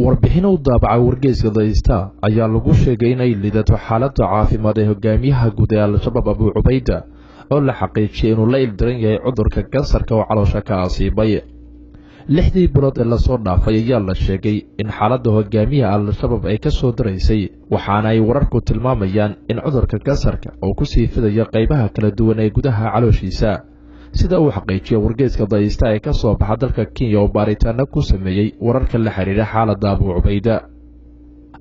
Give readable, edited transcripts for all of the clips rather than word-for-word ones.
warbixin u daabacay wargeyska daysta ayaa lagu sheegay inay lidato xaaladda caafimaad ee hogaamiyaha guud ee al-shabaab Abu Ubayda oo la xaqiijiyay inuu la ildaran yahay cudurka kansarka oo caloosha ka asiibay. 6 bilood ee la soo dhaafay ayaa la sheegay in xaaladda hogaamiyaha al-shabaab ay ka soo daraysay, waxaana ay wararku tilmaamayaan in cudurka kansarka uu ku sii fidayo qaybaha kala duwan ee gudaha calooshiisa. sida uu xaqiijiyay wargeyska daysta ee ka soo baxa dalka Kenya oo baaritaano ku sameeyay wararka la xiriira xaaladda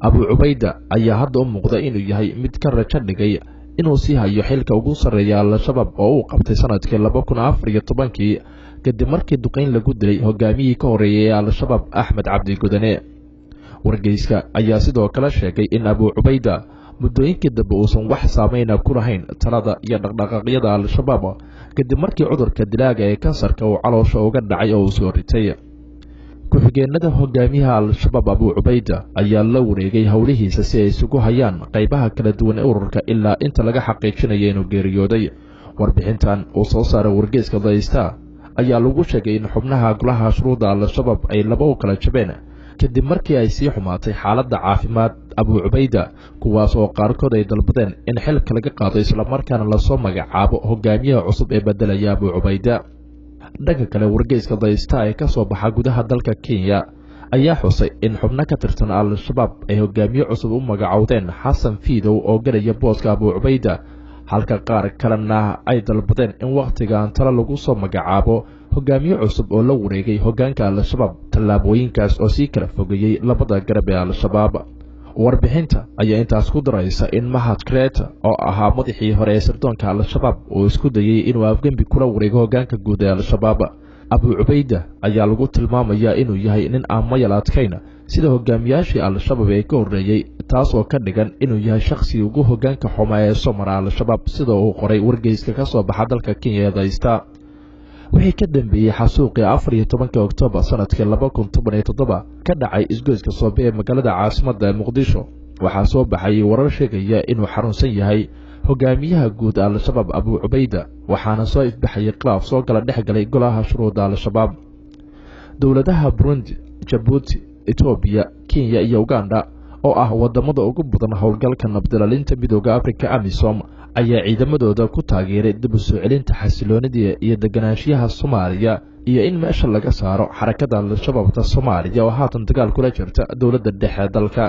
Abu Ubayda ayaa hadda u muuqda inuu yahay mid ka rajo dhigay inuu sii hayo xilka ugu sarreeya al-shabaab oo uu qabtay sanadkii 2014 kadib markii duqeyn lagu dilay hogaamiyihii ka horeeyay ee al-shabaab Axmed Cabdi Gudane. wargeyska ayaa sidoo kale sheegay in Abu Ubayda muddooyinkii dambe uusan wax saameyn ku lahayn talada iyo dhaqdhaqaaqyada al-shabaab kadib markii cudurka dilaaga ee kansarka uu caloosha uga dhacay oo uu soo ritay. ku-xigeenada hogaamiyaha al-shabaab Abu Ubayda ayaa la wareegay howlihiisa si ay isugu hayaan qaybaha kala duwan ee ururka ilaa inta laga xaqiijinayo inuu geeriyooday. warbixintan uu soo saaray wargeyska daysta ayaa lagu sheegay in xubnaha golaha shuruuda al-shabaab ay laba u kala jabeen kadib markii ay sii xumaatay xaaladda caafimaad Abu Ubayda, kuwaas oo qaarkood ay dalbadeen in xilka laga qaado isla markaana la soo magacaabo hogaamiyaha cusub ee bedelaya Abu Ubayda. dhanka kale wargeyska daysta ee ka soo baxa gudaha dalka Kenya ayaa xusay in xubno ka tirsan al-shabaab ay hogaamiye cusub u magacaawdeen Xasan Fiidow oo galaya booska Abu Ubayda, halka qaar kalena ay dalbadeen in waqtigan talo lagu soo magacaabo hogaamiye cusub oo la wareegay hogaanka al-shabaab. tallaabooyinkaas oo sii kala fogeeyay labada garab ee al-shabaab. warbixinta ayaa intaas ku daraysa in Mahad Kreta oo ahaa madaxii hore ee sirdoonka al-shabaab uu isku dayay inuu afgembi kula wareego hogaanka guud ee al-shabaab. Abu Ubayda ayaa lagu tilmaamayaa inuu yahay nin aan mayal adkayn sida hogaamiyaashii al-shabaab ee ka horreeyay, taas oo ka dhigan inuu yahay shakhsi ugu hogaanka xumaa ee soo mara al-shabaab, sida uu qoray wargeyska ka soo baxa dalka Kenya ee daysta. wixii ka dambeeyay xasuuqii 14 Oktoobar sanadkii 2017 ka dhacay isgoyska Soobe ee magaalada caasimadda Muqdisho, waxaa soo baxay warar sheegaya inuu xarunsan yahay hogaamiyaha guud al-shabaab Abu Ubayda, waxaana soo ifbaxay khilaaf soo kala dhexgalay golaha shuruuda al-shabaab. dowladaha Burundi, Djibouti, Ethiopia, Kenya iyo Uganda oo ah wadamada ugu badan howlgalka nabadilaalinta midowga Afrika AMISOM ayaa ciidamadooda ku taageeray dib u soo celinta xasiloonida iyo deganaanshiyaha Soomaaliya iyo in meesha laga saaro xarakada al-shabaabta Soomaaliya oo haatan dagaal kula jirta dowladda dhexe dalka.